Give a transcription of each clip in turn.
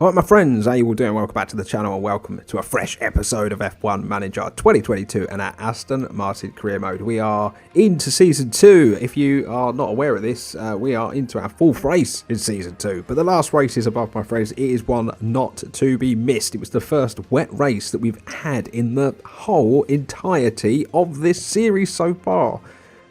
Alright my friends, how you all doing? Welcome back to the channel and welcome to a fresh episode of F1 Manager 2022 and our Aston Martin career mode. We are into season 2. If you are not aware of this, we are into our 4th race in season 2. But the last race is above, my friends. It is one not to be missed. It was the first wet race that we've had in the whole entirety of this series so far.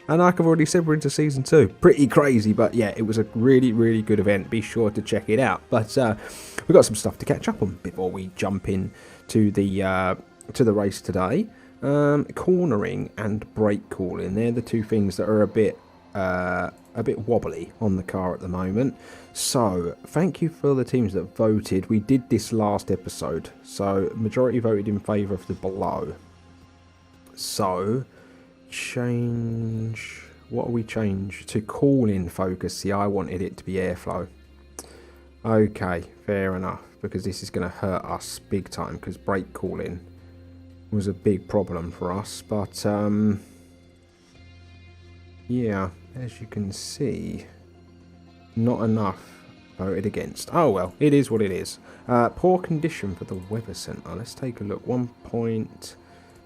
And like I've already said, we're into season 2. Pretty crazy, but yeah, it was a really good event. Be sure to check it out. But we've got some stuff to catch up on before we jump in to the race today. Cornering and brake calling, they're the two things that are a bit wobbly on the car at the moment. So thank you for the teams that voted. We did this last episode, so majority voted in favour of the below. So change, what do we change to? Cooling focus. See, I wanted it to be airflow. Okay, fair enough, because this is going to hurt us big time, because brake cooling was a big problem for us. But yeah, as you can see, not enough voted against. Oh well, it is what it is. Poor condition for the weather centre. Let's take a look. 1 point.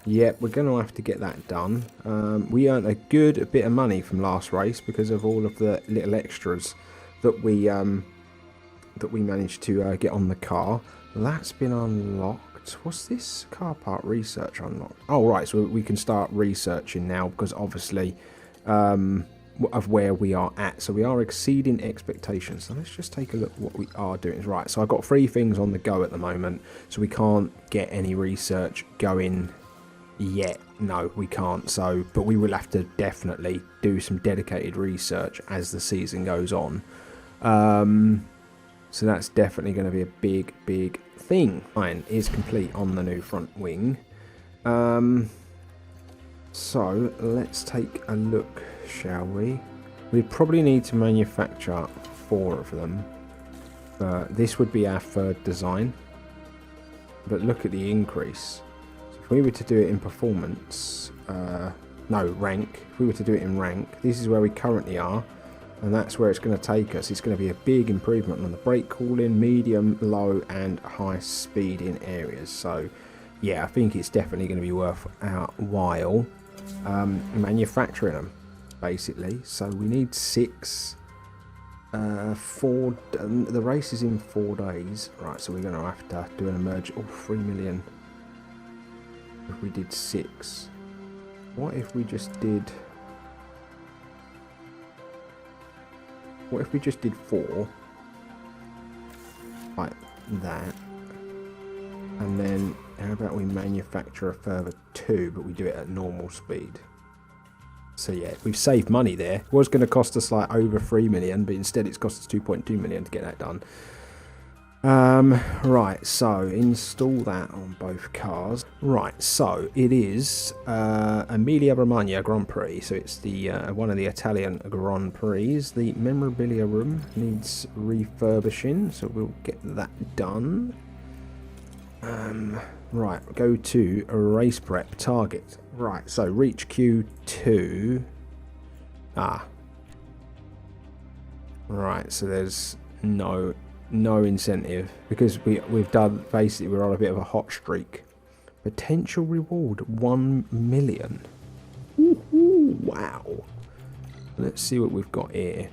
Yep, we're going to have to get that done. We earned a good bit of money from last race because of all of the little extras that we managed to get on the car. That's been unlocked. What's this? Car part research unlocked. Oh, right, so we can start researching now because obviously of where we are at. So we are exceeding expectations. So let's just take a look at what we are doing. Right, so I've got 3 things on the go at the moment. So we can't get any research going yet. No, we can't. So, but we will have to definitely do some dedicated research as the season goes on. So that's definitely going to be a big thing. Mine is complete on the new front wing. So let's take a look, shall we? We probably need to manufacture 4 of them. This would be our 3rd design. But look at the increase. So if we were to do it in performance, no, rank. If we were to do it in rank, this is where we currently are. And that's where it's going to take us. It's going to be a big improvement on the brake cooling, medium, low and high speed in areas. So yeah, I think it's definitely going to be worth our while manufacturing them, basically. So we need 6, 4, the race is in 4 days. Right, so we're going to have to do an emerge. Oh, 3 million. If we did 6. What if we just did... What if we just did 4, like that, and then how about we manufacture a further 2, but we do it at normal speed? So yeah, we've saved money there. It was going to cost us like over 3 million, but instead it's cost us 2.2 million to get that done. Right, so install that on both cars. Right, so it is Emilia Romagna Grand Prix. So it's the one of the Italian Grand Prix. The memorabilia room needs refurbishing, so we'll get that done. Right, go to a race prep target. Right, so reach Q2. Right, so there's no incentive because we've done, basically we're on a bit of a hot streak. Potential reward 1 million. Wow. Let's see what we've got here.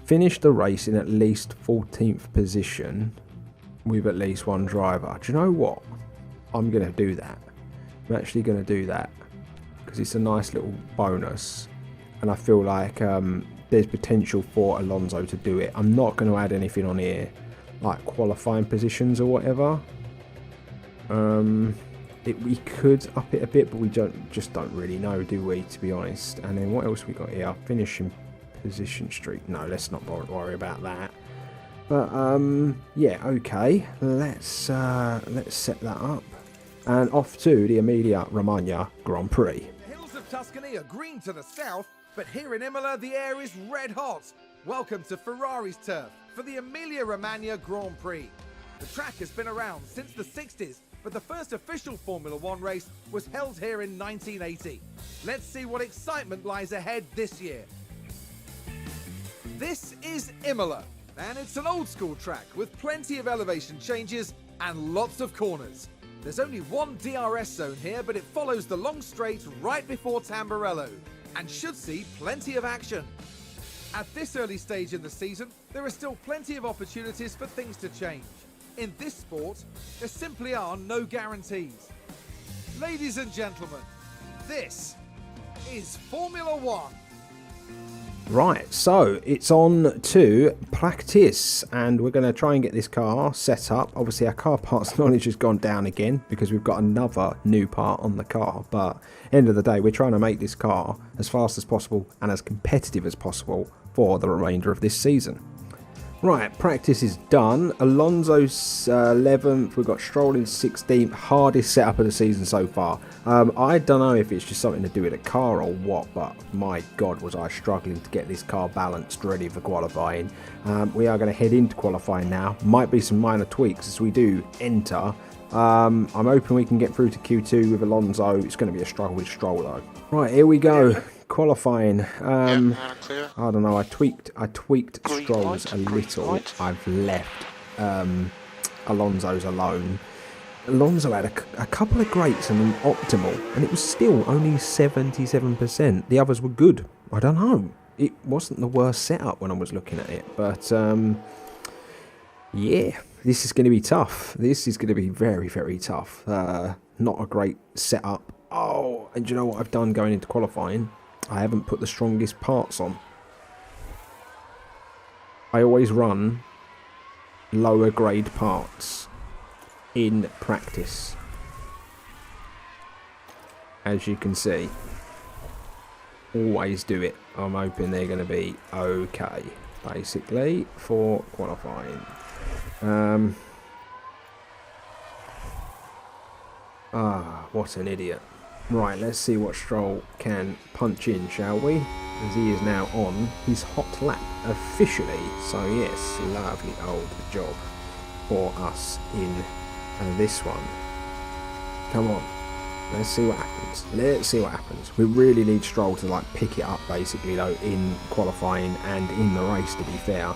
Finish the race in at least 14th position with at least 1 driver. Do you know what? I'm going to do that. I'm actually going to do that because it's a nice little bonus and I feel like there's potential for Alonso to do it. I'm not going to add anything on here like qualifying positions or whatever. We could up it a bit, but we just don't really know, do we, to be honest? And then what else we got here? Finishing position streak. No, let's not worry about that. But yeah, okay. Let's set that up and off to the Emilia Romagna Grand Prix. The hills of Tuscany are green to the south, but here in Imola the air is red hot. Welcome to Ferrari's turf for the Emilia Romagna Grand Prix. The track has been around since the 60s, but the first official Formula 1 race was held here in 1980. Let's see what excitement lies ahead this year. This is Imola, And it's an old school track with plenty of elevation changes and lots of corners. There's only one DRS zone here, but it follows the long straight right before Tamburello and should see plenty of action. At this early stage in the season, there are still plenty of opportunities for things to change. In this sport, there simply are no guarantees. Ladies and gentlemen, this is Formula One. Right, so it's on to practice, and we're going to try and get this car set up. Obviously, our car parts knowledge has gone down again because we've got another new part on the car. But end of the day, we're trying to make this car as fast as possible and as competitive as possible for the remainder of this season. Right, practice is done. Alonso's 11th. We've got Stroll in 16th. Hardest setup of the season so far. I don't know if it's just something to do with the car or what, but my God, was I struggling to get this car balanced, ready for qualifying. We are going to head into qualifying now. Might be some minor tweaks as we do enter. I'm hoping we can get through to Q2 with Alonso. It's going to be a struggle with Stroll though. Right, here we go. Qualifying. I don't know. I tweaked Stroll's a little. I've left Alonso's alone. Alonso had a couple of greats and an optimal, and it was still only 77%. The others were good. I don't know. It wasn't the worst setup when I was looking at it, but yeah, this is going to be tough. This is going to be very, very tough. Not a great setup. Oh, and do you know what I've done going into qualifying? I haven't put the strongest parts on. I always run lower grade parts in practice, as you can see. Always do it. I'm hoping they're going to be okay, basically, for qualifying. What an idiot. Right, let's see what Stroll can punch in, shall we? As he is now on his hot lap officially. So yes, lovely old job for us in this one. Come on, let's see what happens. Let's see what happens. We really need Stroll to like pick it up basically though in qualifying and in the race, to be fair.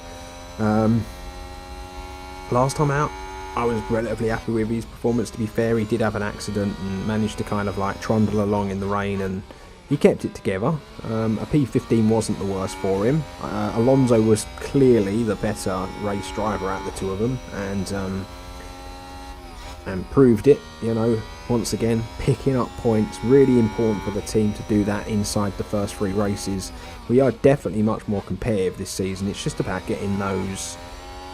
Last time out, I was relatively happy with his performance, to be fair. He did have an accident and managed to kind of like trundle along in the rain, and he kept it together. A P15 wasn't the worst for him. Alonso was clearly the better race driver out of the two of them, and proved it, you know, once again, picking up points. Really important for the team to do that inside the first 3 races. We are definitely much more competitive this season. It's just about getting those...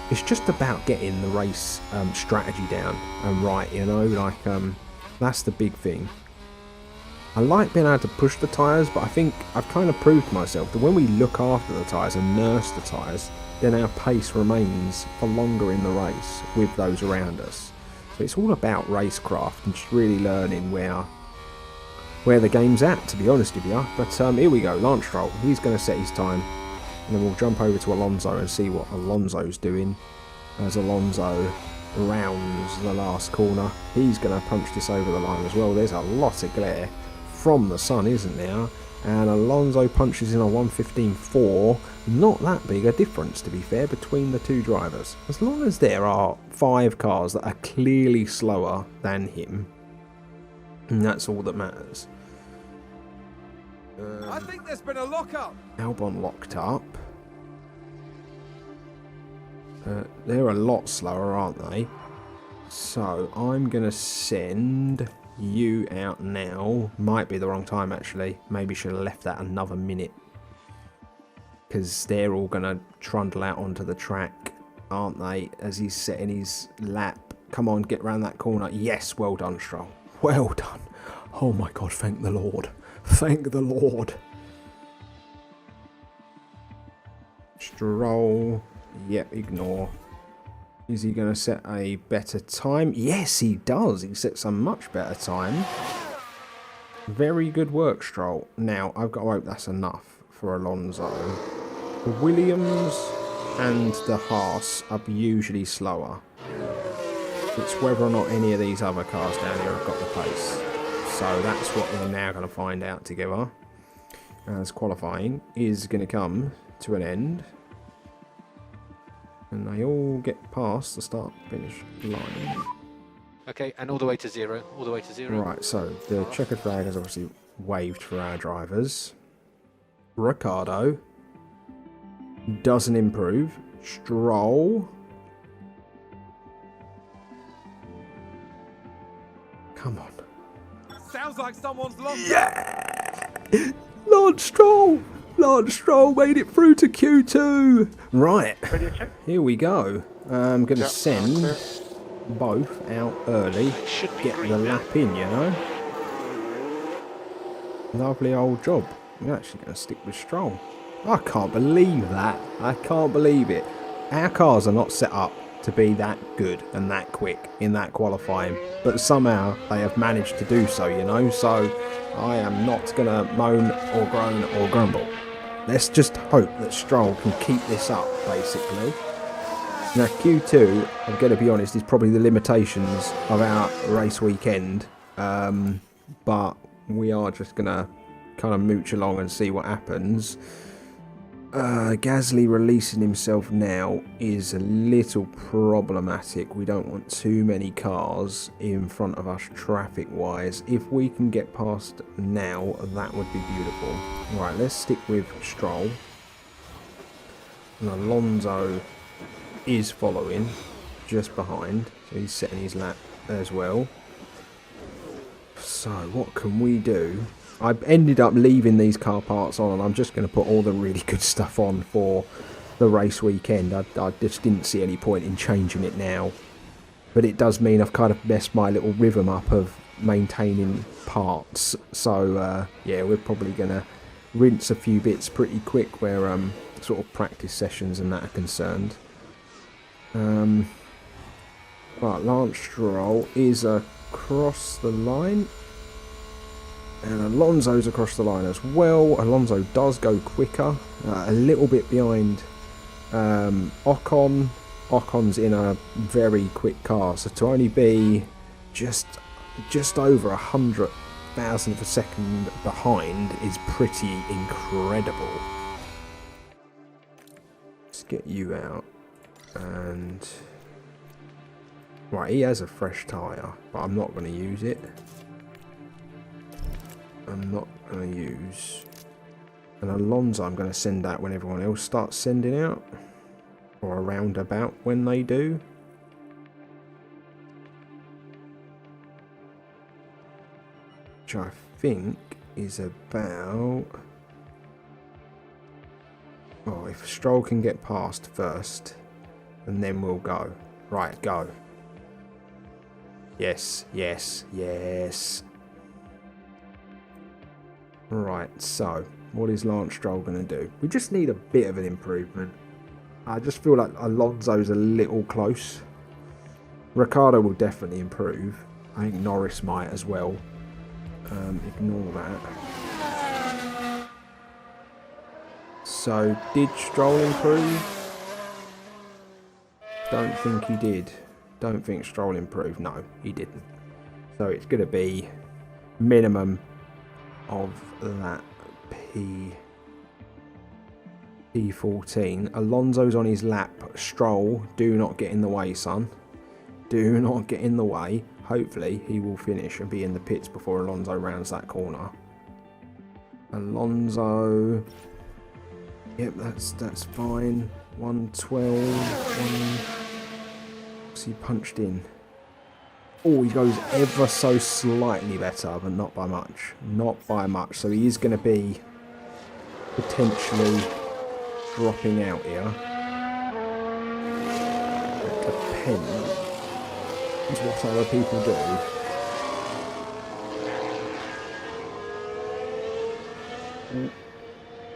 It's just about getting the race strategy down and right, you know, like that's the big thing. I like being able to push the tyres, but I think I've kind of proved to myself that when we look after the tyres and nurse the tyres, then our pace remains for longer in the race with those around us. So it's all about racecraft and just really learning where the game's at, to be honest with you. But here we go, Lance Stroll, he's going to set his time. And then we'll jump over to Alonso and see what Alonso's doing as Alonso rounds the last corner. He's going to punch this over the line as well. There's a lot of glare from the sun, isn't there? And Alonso punches in a 1:15.4. Not that big a difference, to be fair, between the two drivers. As long as there are 5 cars that are clearly slower than him, and that's all that matters. I think there's been a lock-up. Albon locked up. They're a lot slower, aren't they? So I'm going to send you out now. Might be the wrong time, actually. Maybe should have left that another minute. Because they're all going to trundle out onto the track, aren't they? As he's setting his lap. Come on, get round that corner. Yes, well done, Stroll. Well done. Oh my God, thank the Lord. Thank the Lord. Stroll. Yep, ignore. Is he going to set a better time? Yes, he does. He sets a much better time. Very good work, Stroll. Now, I've got to hope that's enough for Alonso. The Williams and the Haas are usually slower. It's whether or not any of these other cars down here have got the pace. So that's what we're now going to find out together, as qualifying is going to come to an end. And they all get past the start-finish line. Okay, and all the way to 0. All the way to 0. Right, so the checkered flag has obviously waved for our drivers. Ricciardo doesn't improve. Stroll. Come on. Sounds like someone's lost. Yeah! Lance Stroll! Lance Stroll made it through to Q2. Right, here we go. I'm going to send both out early. Get the lap in, you know. Lovely old job. I'm actually going to stick with Stroll. I can't believe that. I can't believe it. Our cars are not set up to be that good and that quick in that qualifying, but somehow they have managed to do so, you know. So I am not going to moan or groan or grumble. Let's just hope that Stroll can keep this up, basically. Now, Q2, I'm going to be honest, is probably the limitations of our race weekend. But we are just going to kind of mooch along and see what happens. Gasly releasing himself now is a little problematic. We don't want too many cars in front of us traffic-wise. If we can get past now, that would be beautiful. Right, let's stick with Stroll. And Alonso is following just behind, so he's setting his lap as well. So what can we do? I ended up leaving these car parts on, and I'm just going to put all the really good stuff on for the race weekend. I just didn't see any point in changing it now, but it does mean I've kind of messed my little rhythm up of maintaining parts. So yeah, we're probably going to rinse a few bits pretty quick where sort of practice sessions and that are concerned. But Lance Stroll is across the line, and Alonso's across the line as well. Alonso does go quicker, a little bit behind Ocon. Ocon's in a very quick car, so to only be just over 100,000 of a second behind is pretty incredible. Let's get you out. And right, he has a fresh tyre, but I'm not going to use it. I'm not going to use. And Alonso I'm going to send out when everyone else starts sending out, or around about when they do. Which I think is about. Oh, if Stroll can get past first, and then we'll go. Right, go. Yes, yes, yes. Right, so what is Lance Stroll going to do? We just need a bit of an improvement. I just feel like Alonso's a little close. Ricciardo will definitely improve. I think Norris might as well. Ignore that. So, did Stroll improve? Don't think he did. Don't think Stroll improved. No, he didn't. So it's going to be minimum of that P14. Alonso's on his lap. Stroll, do not get in the way, son. Do not get in the way. Hopefully he will finish and be in the pits before Alonso rounds that corner. Alonso. Yep, that's fine. 112. What's he punched in? Oh, he goes ever so slightly better, but not by much. Not by much. So he is going to be potentially dropping out here. It depends on what other people do.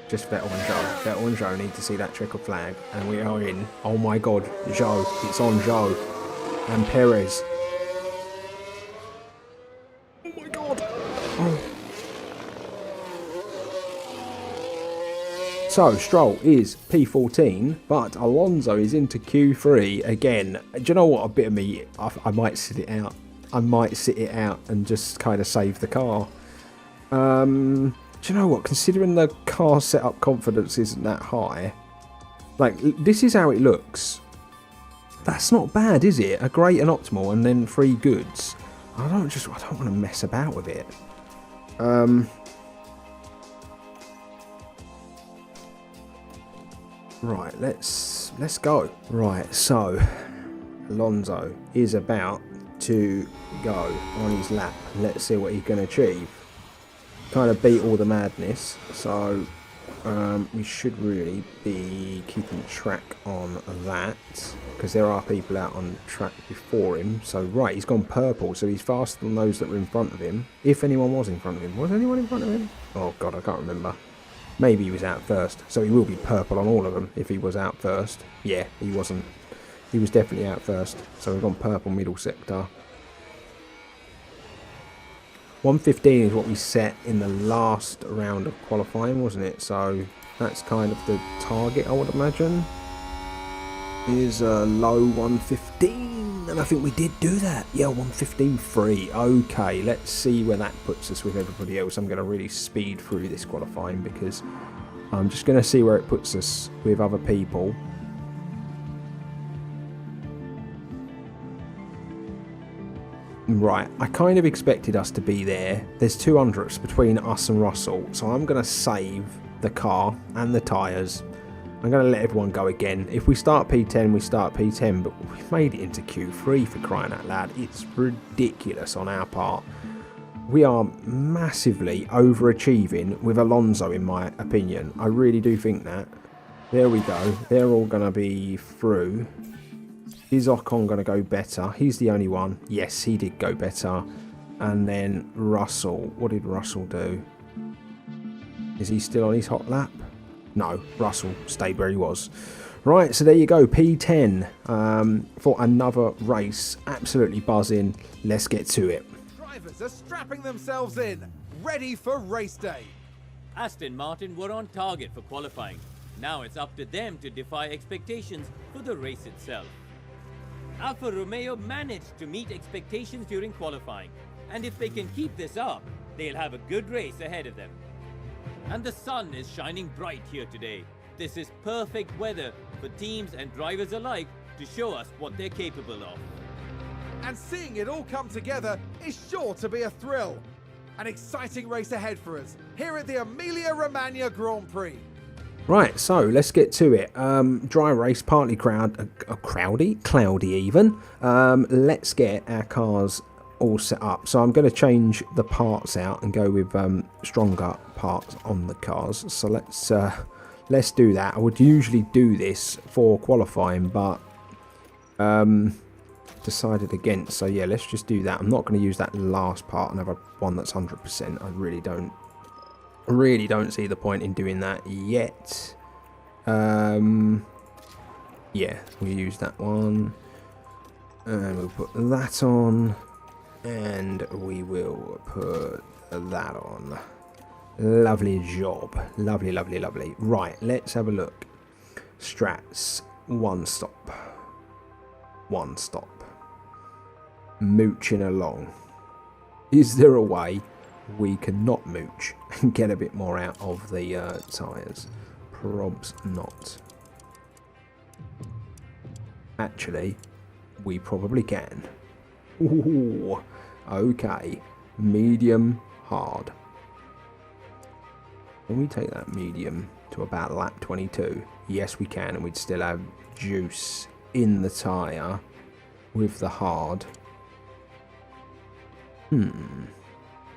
Just Vettel and Zhou. Vettel and Zhou need to see that checker flag, and we are in. Oh my god, Zhou. It's on Zhou. And Perez. Oh my god. Oh. So, Stroll is P14, but Alonso is into Q3 again. Do you know what? A bit of me, I might sit it out. I might sit it out and just kind of save the car. Do you know what? Considering the car setup confidence isn't that high, like, this is how it looks That's not bad, is it? A great and optimal, and then 3 goods. I don't want to mess about with it. Right, let's go. Right, so Alonso is about to go on his lap. Let's see what he can achieve. Kind of beat all the madness, so we should really be keeping track on that, because there are people out on track before him. So right, he's gone purple, so he's faster than those that were in front of him. If anyone was in front of him. Was anyone in front of him? Oh god, I can't remember. Maybe he was out first, so he will be purple on all of them if he was out first. Yeah, he wasn't. He was definitely out first, so we've gone purple middle sector. 115 is what we set in the last round of qualifying, wasn't it? So that's kind of the target, I would imagine. Is a low 115, and I think we did do that. Yeah, 115.3. Okay, let's see where that puts us with everybody else. I'm going to really speed through this qualifying because I'm just going to see where it puts us with other people. Right, I kind of expected us to be there. There's 200s between us and Russell, so I'm going to save the car and the tyres. I'm going to let everyone go again. If we start P10, we start P10, but we've made it into Q3 for crying out loud. It's ridiculous on our part. We are massively overachieving with Alonso, in my opinion. I really do think that. There we go. They're all going to be through. Is Ocon going to go better? He's the only one. Yes, he did go better. And then Russell. What did Russell do? Is he still on his hot lap? No, Russell stayed where he was. Right, so there you go, P10 for another race. Absolutely buzzing. Let's get to it. Drivers are strapping themselves in, ready for race day. Aston Martin were on target for qualifying. Now it's up to them to defy expectations for the race itself. Alfa Romeo managed to meet expectations during qualifying, and if they can keep this up, they'll have a good race ahead of them. And the sun is shining bright here today. This is perfect weather for teams and drivers alike to show us what they're capable of. And seeing it all come together is sure to be a thrill. An exciting race ahead for us here at the Emilia-Romagna Grand Prix. Right, so let's get to it. Dry race, partly cloudy even. Let's get our cars all set up. So I'm going to change the parts out and go with stronger parts on the cars. So let's do that. I would usually do this for qualifying, but decided against. So yeah, let's just do that. I'm not going to use that last part, another one that's 100%. I really don't see the point in doing that yet. Yeah, we'll use that one, and we'll put that on, and we will put that on. Lovely job. Lovely. Right, let's have a look. Strats, one stop. Mooching along. Is there a way we can not mooch and get a bit more out of the tyres? Probs not. Actually, we probably can. Ooh, okay. Medium, hard. Can we take that medium to about lap 22? Yes, we can, and we'd still have juice in the tyre with the hard.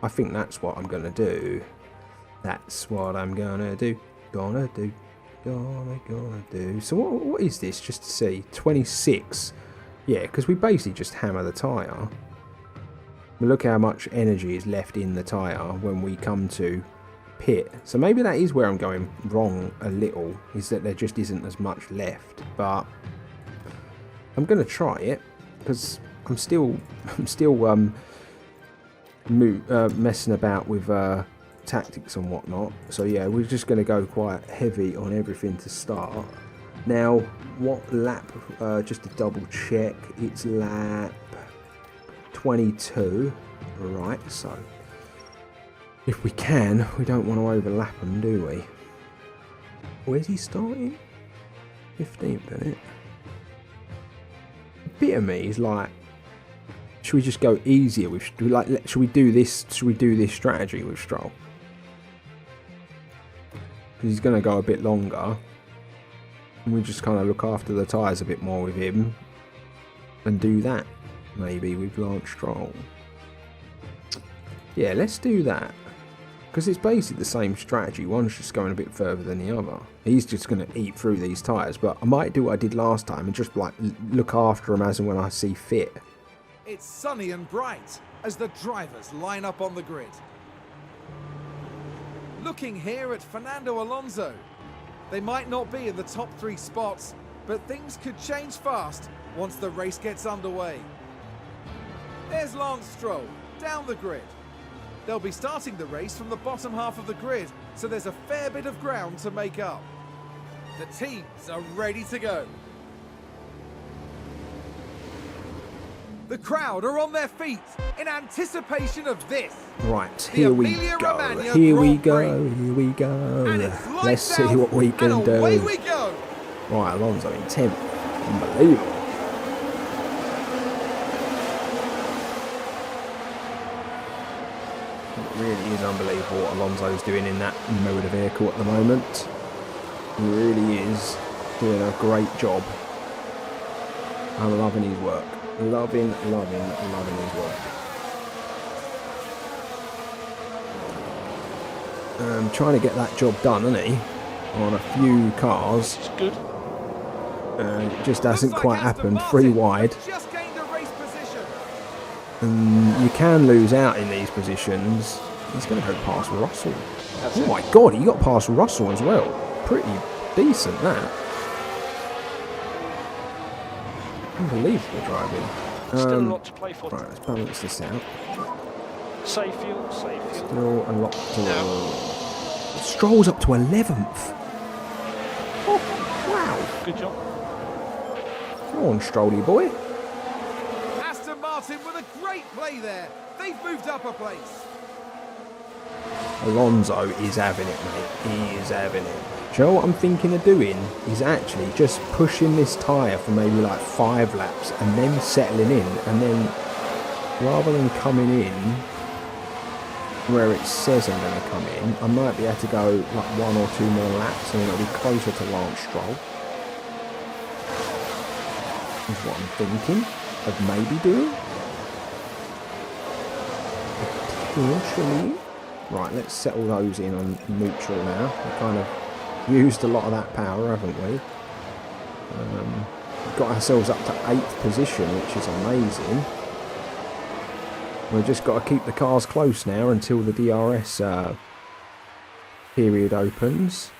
I think that's what I'm going to do. That's what I'm going to do. Gonna do. So what is this, just to see? 26. Yeah, because we basically just hammer the tyre. But look how much energy is left in the tyre when we come to pit. So maybe that is where I'm going wrong a little, is that there just isn't as much left. But I'm going to try it, because I'm still messing about with tactics and whatnot. So yeah, we're just going to go quite heavy on everything to start. Now, what lap? Just to double check, it's lap 22. Right, so if we can, we don't want to overlap them, do we? Where's he starting? 15th, isn't it? bit of me is like, should we just go easier with? Should we do this? Should we do this strategy with Stroll? Because he's going to go a bit longer, and we just kind of look after the tyres a bit more with him, and do that maybe with Lance Stroll. Yeah, let's do that. Because it's basically the same strategy. One's just going a bit further than the other. He's just going to eat through these tyres. But I might do what I did last time and just like look after him as and when I see fit. It's sunny and bright as the drivers line up on the grid. Looking here at Fernando Alonso. They might not be in the top 3 spots, but things could change fast once the race gets underway. There's Lance Stroll down the grid. They'll be starting the race from the bottom half of the grid, so there's a fair bit of ground to make up. The teams are ready to go. The crowd are on their feet in anticipation of this. Right, here we go. Here we go. Here we go. Let's see what we can do. Away we go. Right, Alonso in 10th. Unbelievable. It really is unbelievable what Alonso's doing in that motor vehicle at the moment. He really is doing a great job. I'm loving his work. Loving his work. Trying to get that job done, isn't he? On a few cars. It's good. It just hasn't quite happened. 3 wide. Just gained a race position. You can lose out in these positions. He's going to go past Russell. Oh my God, he got past Russell as well. Pretty decent, that. Unbelievable driving. Still a lot to play for. Right, let's balance this out. Safe fuel, safe fuel. Still a lot to do. Stroll's up to 11th. Oh, wow. Good job. Come on, Strolly boy. Aston Martin with a great play there. They've moved up a place. Alonso is having it, mate. He is having it. Do you know what I'm thinking of doing? Is actually just pushing this tyre for maybe like 5 laps and then settling in, and then rather than coming in where it says I'm going to come in, I might be able to go like 1 or 2 more laps and then it'll be closer to Lance Stroll. Is what I'm thinking of maybe doing. Potentially. Right, let's settle those in on neutral now. We kind of used a lot of that power, haven't we? Got ourselves up to 8th position, which is amazing. We've just got to keep the cars close now until the DRS period opens.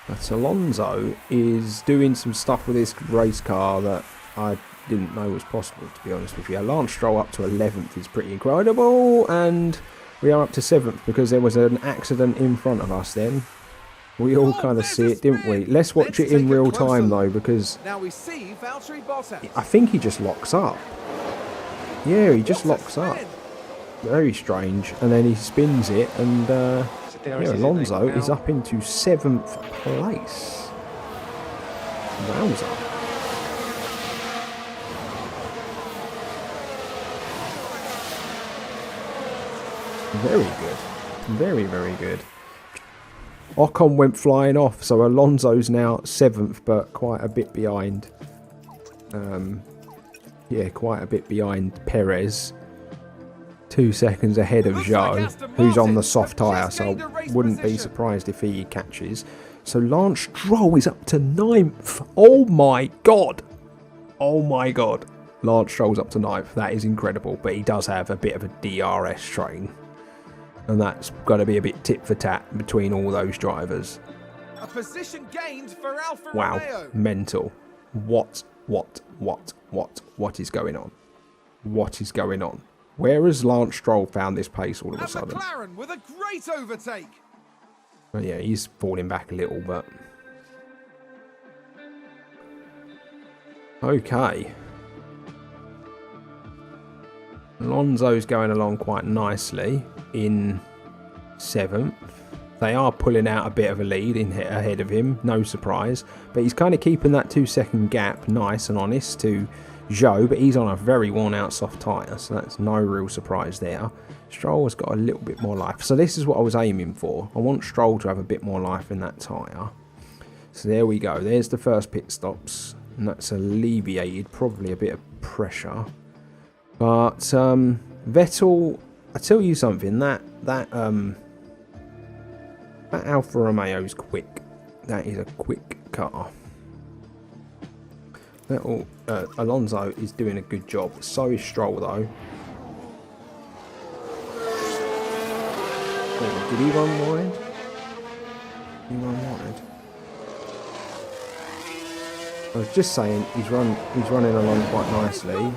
But Alonso is doing some stuff with this race car that I didn't know was possible, to be honest with you. Lance Stroll up to 11th is pretty incredible, and we are up to 7th because there was an accident in front of us then. We all kind of see it, didn't we? Let's watch it in real time though, because now we see Valtteri Bottas. I think he just locks up. Yeah, he just locks up. Very strange. And then he spins it, and yeah, Alonso is up into 7th place. Wowza. Very good. Very, very good. Ocon went flying off, so Alonso's now 7th, but quite a bit behind. Yeah, quite a bit behind Perez. 2 seconds ahead of Zhou, who's on the soft tyre, so I wouldn't be surprised if he catches. So Lance Stroll is up to 9th. Oh my God. Oh my God. Lance Stroll's up to 9th. That is incredible, but he does have a bit of a DRS train. And that's got to be a bit tit for tat between all those drivers. A position gained for Alfa Wow, Romeo. mental. What is going on? What is going on? Where has Lance Stroll found this pace all of a sudden? McLaren with a great overtake. Well, yeah, he's falling back a little, but... Okay. Alonso's going along quite nicely in 7th. They are pulling out a bit of a lead ahead of him, no surprise. But he's kind of keeping that 2-second gap nice and honest to Zhou, but he's on a very worn out soft tyre, so that's no real surprise there. Stroll has got a little bit more life. So this is what I was aiming for. I want Stroll to have a bit more life in that tyre. So there we go. There's the first pit stops. And that's alleviated probably a bit of pressure. But Vettel, I tell you something, that Alfa Romeo is quick. That is a quick car. Vettel, Alonso is doing a good job. So is Stroll though. Oh, did he run wide? Did he run wide? I was just saying he's running along quite nicely.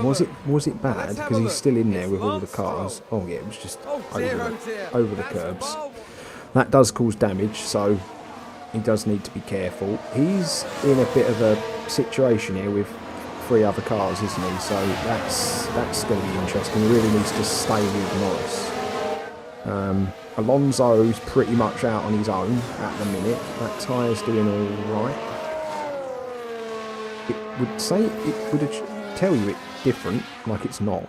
Was it bad? Because he's still in there with all the cars. Oh yeah, it was just over the curbs. That does cause damage, so he does need to be careful. He's in a bit of a situation here with 3 other cars, isn't he? So that's going to be interesting. He really needs to stay with Norris. Alonso's pretty much out on his own at the minute. That tyre's doing all right. It would tell you it's different, like it's not.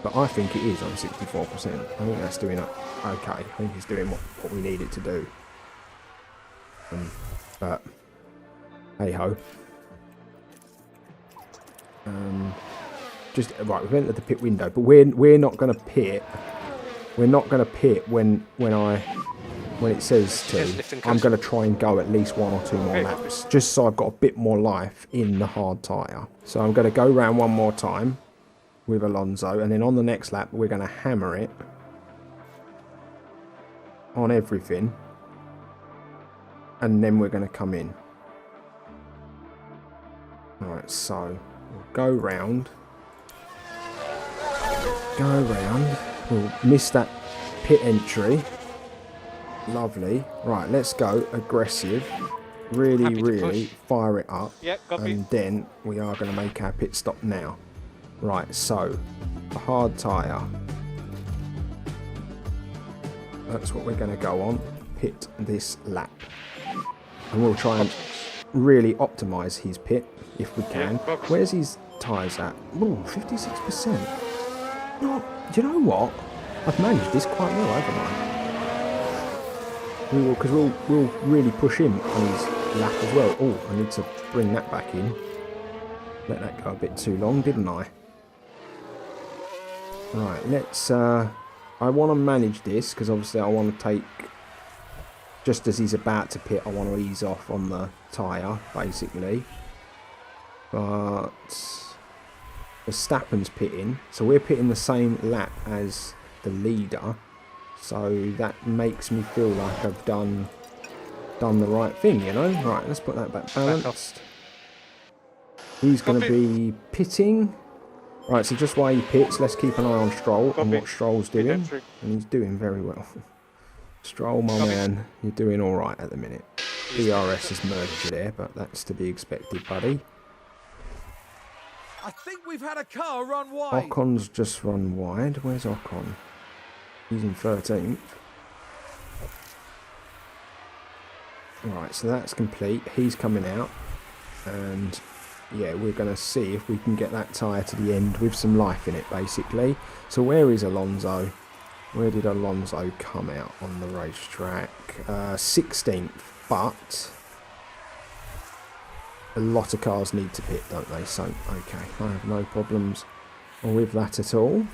But I think it is on 64%. I think that's doing okay. I think it's doing what we need it to do. But hey ho. Just right, we've entered the pit window, but we're not going to pit. We're not going to pit when it says to. I'm going to try and go at least 1 or 2 more laps, just so I've got a bit more life in the hard tyre. So I'm going to go round one more time with Alonso, and then on the next lap we're going to hammer it on everything, and then we're going to come in. Right, so we'll go round. We'll miss that pit entry. Lovely. Right, let's go aggressive. Really fire it up. And then we are going to make our pit stop now. Right, so the hard tyre. That's what we're going to go on. Pit this lap. And we'll try and really optimise his pit if we can. Where's his tyres at? Ooh, 56%. No, do you know what? I've managed this quite well, haven't I? We will, because we'll really push him on his lap as well. Oh, I need to bring that back in. Let that go a bit too long, didn't I? Right, let's... I want to manage this, because obviously I want to take... Just as he's about to pit, I want to ease off on the tyre, basically. But... Verstappen's pitting, so we're pitting the same lap as the leader, so that makes me feel like I've done the right thing, you know. Right, let's put that back balanced. He's going to be pitting. Right, so just while he pits, let's keep an eye on Stroll and what Stroll's doing, and he's doing very well. Stroll, my man, you're doing all right at the minute. DRS has merged you there, but that's to be expected, buddy. I think we've had a car run wide. Ocon's just run wide. Where's Ocon? He's in 13th. Right, so that's complete. He's coming out. And yeah, we're going to see if we can get that tyre to the end with some life in it, basically. So where is Alonso? Where did Alonso come out on the racetrack? 16th, but... a lot of cars need to pit, don't they? So, okay, I have no problems with that at all.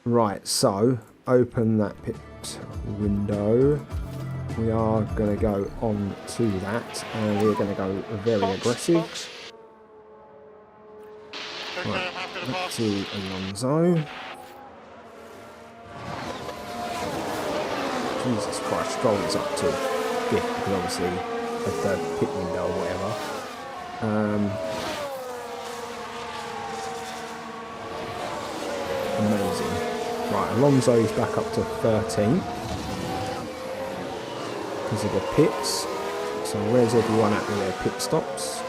Right, so, open that pit window. We are going to go on to that, and we're going to go very aggressive. Right, back to Alonso. Jesus Christ, Stroll is up to 5th, because obviously of the pit window or whatever. Amazing. Right, Alonso is back up to 13 because of the pits. So where's everyone at with their pit stops?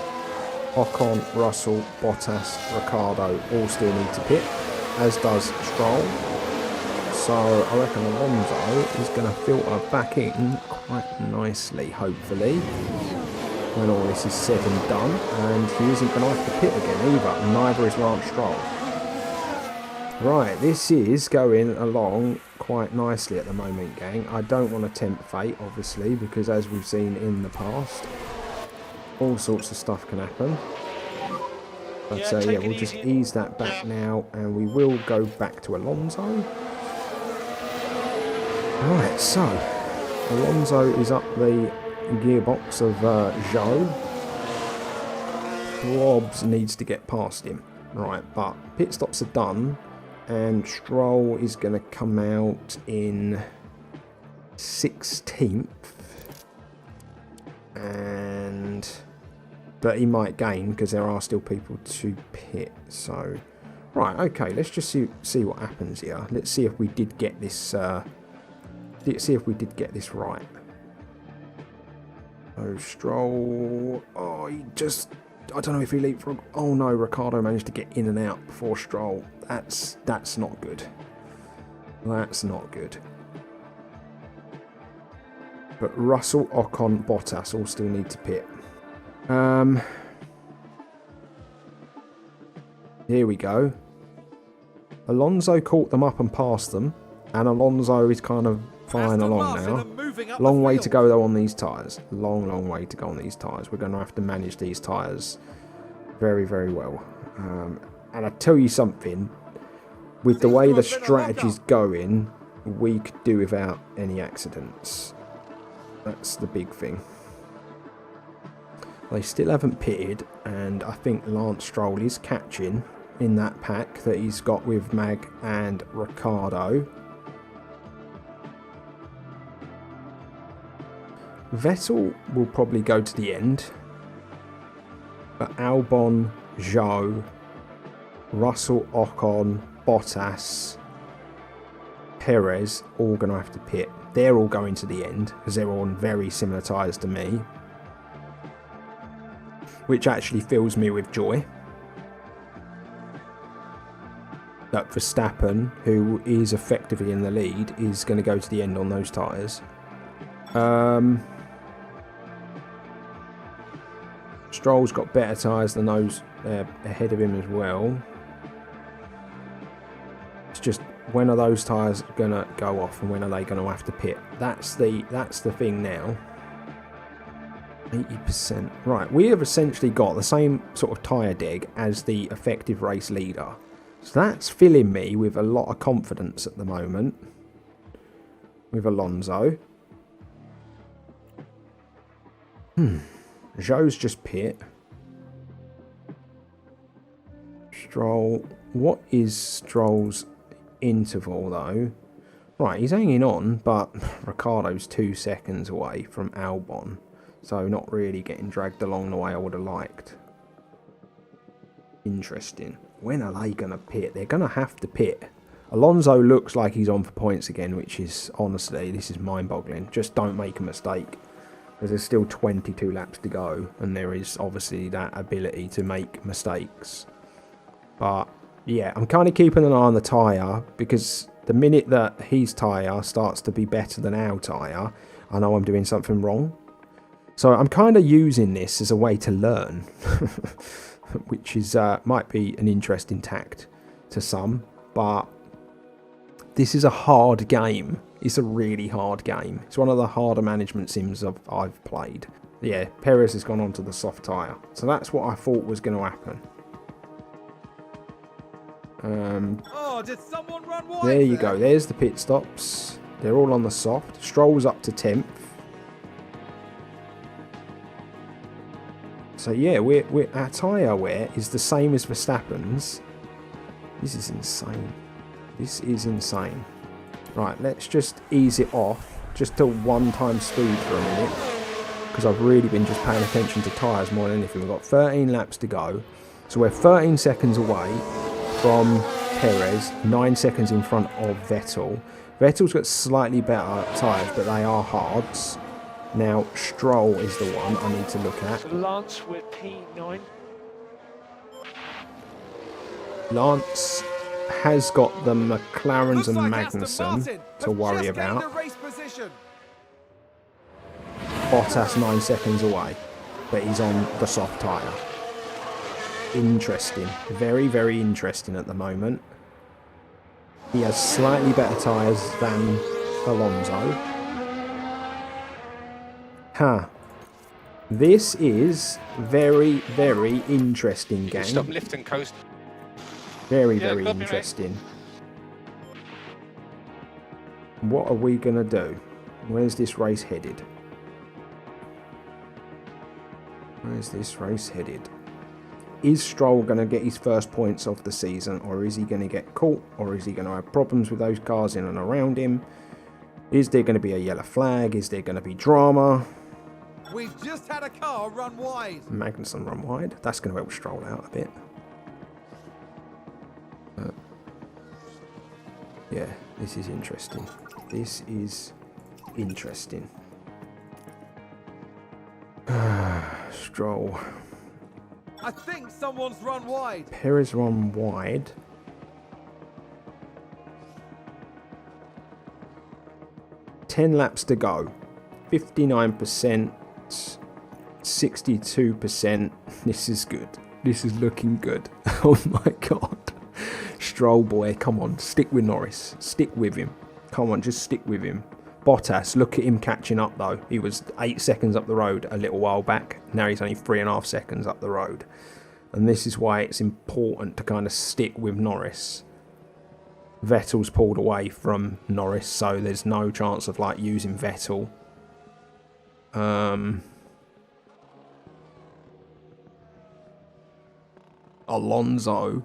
Ocon, Russell, Bottas, Ricciardo all still need to pit, as does Stroll. So I reckon Alonso is going to filter back in quite nicely, hopefully, when all this is said and done. And he isn't going to have to pit again either, and neither is Lance Stroll. Right, this is going along quite nicely at the moment, gang. I don't want to tempt fate, obviously, because as we've seen in the past, all sorts of stuff can happen. But yeah, we'll just ease that back now, and we will go back to Alonso. Right, so Alonso is up the gearbox of Zhou. Robs needs to get past him. Right, but pit stops are done, and Stroll is going to come out in 16th. But he might gain because there are still people to pit. So, right, okay, let's just see what happens here. Let's see if we did get this. See if we did get this right. Oh, Stroll. Oh, he just. I don't know if he leapfrogged. Oh no, Ricciardo managed to get in and out before Stroll. That's not good. That's not good. But Russell, Ocon, Bottas all still need to pit. Here we go. Alonso caught them up and passed them, and Alonso is kind of flying along now. Long way to go though on these tyres. Long way to go on these tyres. We're going to have to manage these tyres very, very well. And I tell you something, with the way the strategy's going, we could do without any accidents. That's the big thing. They still haven't pitted, and I think Lance Stroll is catching in that pack that he's got with Mag and Ricciardo. Vettel will probably go to the end, but Albon, Zhou, Russell, Ocon, Bottas, Perez all going to have to pit. They're all going to the end because they're all on very similar tyres to me, which actually fills me with joy that Verstappen, who is effectively in the lead, is going to go to the end on those tyres. Stroll's got better tyres than those ahead of him as well. It's just, when are those tyres going to go off and when are they going to have to pit? That's the thing now. 80%. Right, we have essentially got the same sort of tyre deg as the effective race leader. So that's filling me with a lot of confidence at the moment with Alonso. Zhou's just pit. Stroll. What is Stroll's interval though? Right, he's hanging on, but Ricciardo's 2 seconds away from Albon. So not really getting dragged along the way I would have liked. Interesting. When are they going to pit? They're going to have to pit. Alonso looks like he's on for points again, which is, honestly, this is mind-boggling. Just don't make a mistake. Because there's still 22 laps to go, and there is obviously that ability to make mistakes. But, yeah, I'm kind of keeping an eye on the tyre, because the minute that his tyre starts to be better than our tyre, I know I'm doing something wrong. So I'm kind of using this as a way to learn, which is might be an interesting tact to some, but this is a hard game. It's a really hard game. It's one of the harder management sims I've played. Yeah, Perez has gone on to the soft tyre. So that's what I thought was going to happen. Did someone run wide there you go. There's the pit stops. They're all on the soft. Stroll's up to 10th. So yeah, our tyre wear is the same as Verstappen's. This is insane. This is insane. Right, let's just ease it off, just to 1 times speed for a minute, because I've really been just paying attention to tyres more than anything. We've got 13 laps to go, so we're 13 seconds away from Perez, 9 seconds in front of Vettel. Vettel's got slightly better tyres, but they are hards. Now, Stroll is the one I need to look at. So Lance with P9. Lance has got the McLarens Looks and like Aston Magnussen Martin to have worry just gained about. a race position. Bottas 9 seconds away, but he's on the soft tyre. Interesting. Very, very interesting at the moment. He has slightly better tyres than Alonso. Huh. This is very, very interesting, gang. Stop lift and coast. Very, Yeah, very copy, mate. interesting. What are we going to do? Where's this race headed? Where's this race headed? Is Stroll going to get his first points of the season, or is he going to get caught, or is he going to have problems with those cars in and around him? Is there going to be a yellow flag? Is there going to be drama? We've just had a car run wide. Magnussen run wide. That's going to help Stroll out a bit. Yeah, this is interesting. This is interesting. Stroll. I think someone's run wide. Perez run wide. Ten laps to go. 59%. 62%. This is good. This is looking good. Oh my god. Stroll boy, come on. Stick with Norris. Stick with him. Come on, just stick with him. Bottas, look at him catching up though. He was 8 seconds up the road a little while back. Now he's only 3.5 seconds up the road. And this is why it's important to kind of stick with Norris. Vettel's pulled away from Norris, so there's no chance of like using Vettel. Alonso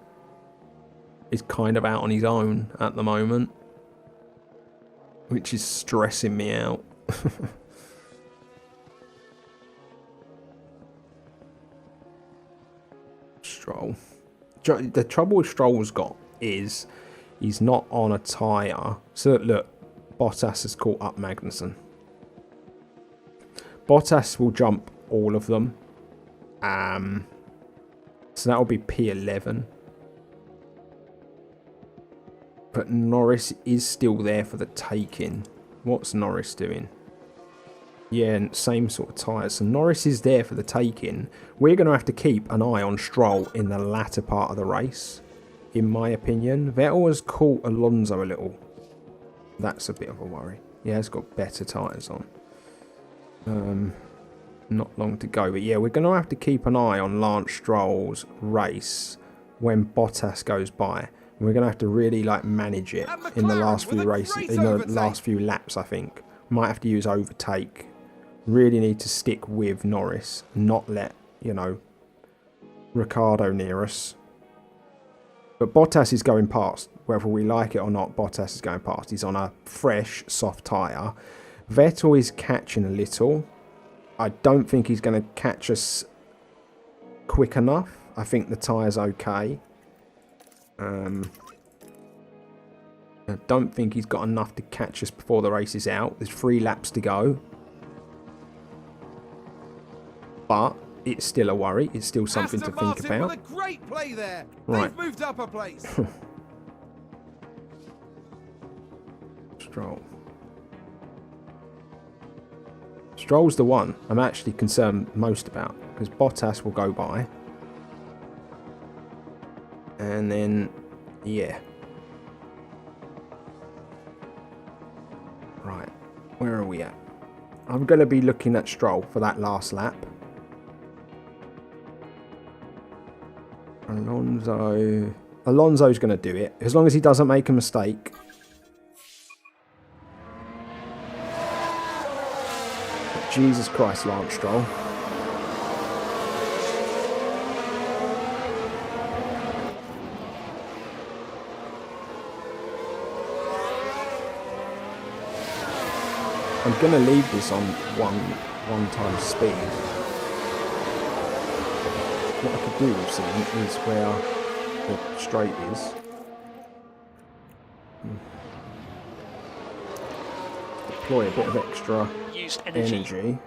is kind of out on his own at the moment, which is stressing me out. Stroll. The trouble Stroll's got is he's not on a tyre. So look, Bottas has caught up Magnussen. Bottas will jump all of them. So that will be P11. But Norris is still there for the taking. What's Norris doing? Yeah, same sort of tyres. So Norris is there for the taking. We're going to have to keep an eye on Stroll in the latter part of the race, in my opinion. Vettel has caught Alonso a little. That's a bit of a worry. He has got better tyres on. Not long to go. But yeah, we're going to have to keep an eye on Lance Stroll's race when Bottas goes by. We're going to have to really like manage it in the last few races, in the last few laps, I think. Might have to use overtake. Really need to stick with Norris, not let, you know, Ricciardo near us. But Bottas is going past. Whether we like it or not, Bottas is going past. He's on a fresh, soft tyre. Vettel is catching a little. I don't think he's going to catch us quick enough. I think the tyre's okay. I don't think he's got enough to catch us before the race is out. There's 3 laps to go. But it's still a worry. It's still something to think about. With a great play there. Right. They've moved up a place. Stroll. Stroll's the one I'm actually concerned most about, because Bottas will go by. And then, yeah. Right, where are we at? I'm going to be looking at Stroll for that last lap. Alonso's going to do it, as long as he doesn't make a mistake. Jesus Christ, Lance Stroll. I'm going to leave this on one times speed. What I could do with seeing is where the straight is. Deploy a bit of extra energy.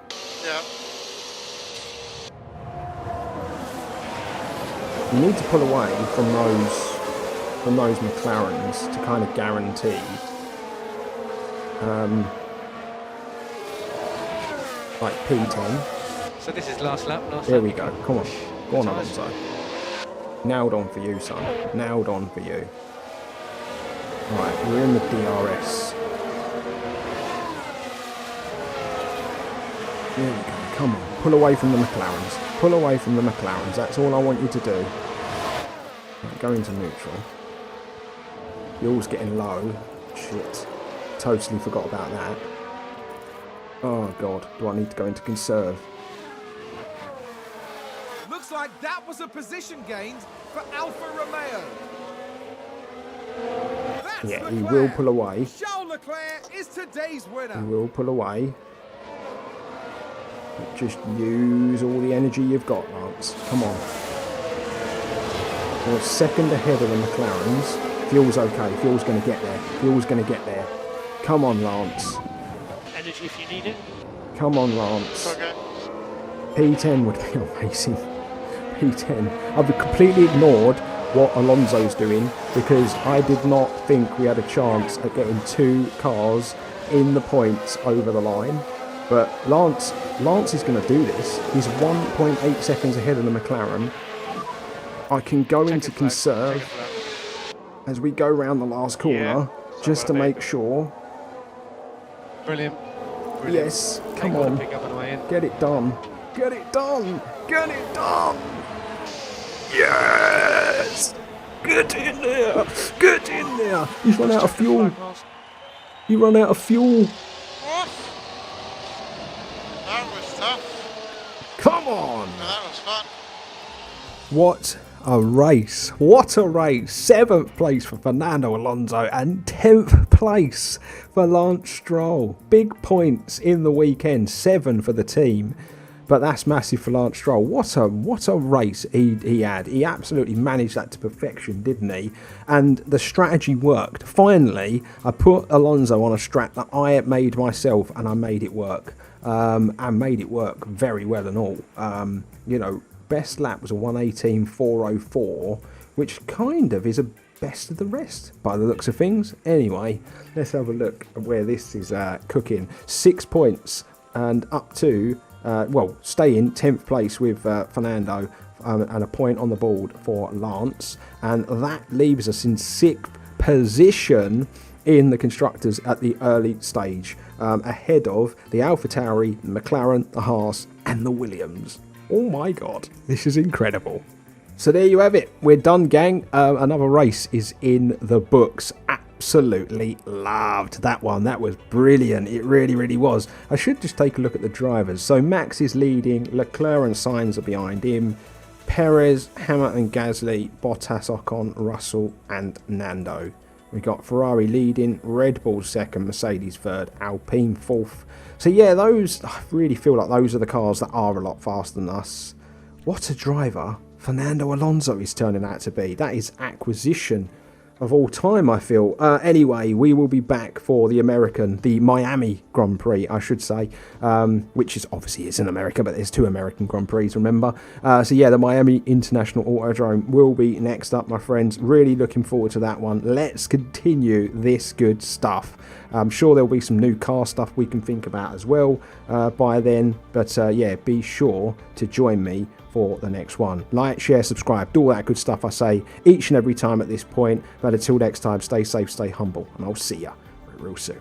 Yeah. You need to pull away from those from those McLarens to kind of guarantee like P10. So this is last lap. There we go. Come on. Go on, Alonso. Nailed on for you, son. Nailed on for you. Right, we're in the DRS. There we go. Come on. Pull away from the McLarens. Pull away from the McLarens. That's all I want you to do. Right, go into neutral. Fuel's getting low. Shit. Totally forgot about that. Oh, God. Do I need to go into conserve? Looks like that was a position gained for Alfa Romeo. That's Yeah, Leclerc. he will pull away. Charles Leclerc is today's winner. He will pull away. Just use all the energy you've got, Lance. Come on. You're a second ahead of the McLarens. Fuel's okay. Fuel's going to get there. Fuel's going to get there. Come on, Lance. Energy if you need it. Come on, Lance. Okay. P10 would be amazing. P10. I've completely ignored what Alonso's doing because I did not think we had a chance at getting two cars in the points over the line. But Lance is going to do this. He's 1.8 seconds ahead of the McLaren. I can go into conserve as we go round the last corner just to make sure. Brilliant. Yes, come on. Get it done. Get it done. Get it done. Yes. Get in there. Get in there. He's run out of fuel. He run out of fuel. What? That was tough. Come on. No, that was fun. What a race. What a race. 7th place for Fernando Alonso and 10th place for Lance Stroll. Big points in the weekend. 7 for the team. But that's massive for Lance Stroll. What a race he had. He absolutely managed that to perfection, didn't he? And the strategy worked. Finally, I put Alonso on a strat that I made myself and I made it work. And made it work very well and all. You know, best lap was a 1:18.404, which kind of is a best of the rest by the looks of things. Anyway, let's have a look at where this is cooking. 6 points and up to, stay in 10th place with Fernando and a point on the board for Lance. And that leaves us in 6th position in the constructors at the early stage, ahead of the AlphaTauri, the McLaren, the Haas and the Williams. Oh my God, this is incredible. So there you have it. We're done, gang. Another race is in the books. Absolutely loved that one. That was brilliant. It really, really was. I should just take a look at the drivers. So Max is leading. Leclerc and Sainz are behind him. Perez, Hamilton, Gasly, Bottas, Ocon, Russell and Nando. We got Ferrari leading, Red Bull second, Mercedes third, Alpine fourth. So yeah, I really feel like those are the cars that are a lot faster than us. What a driver Fernando Alonso is turning out to be. That is acquisition of all time, I feel. Anyway, we will be back for the Miami Grand Prix, I should say, which is obviously is in America, but there's 2 American Grand Prix, remember? So yeah, the Miami International Autodrome will be next up, my friends. Really looking forward to that one. Let's continue this good stuff. I'm sure there'll be some new car stuff we can think about as well by then. But yeah, be sure to join me for the next one. Like, share, subscribe, do all that good stuff I say each and every time at this point. But until next time, stay safe, stay humble, and I'll see ya real soon.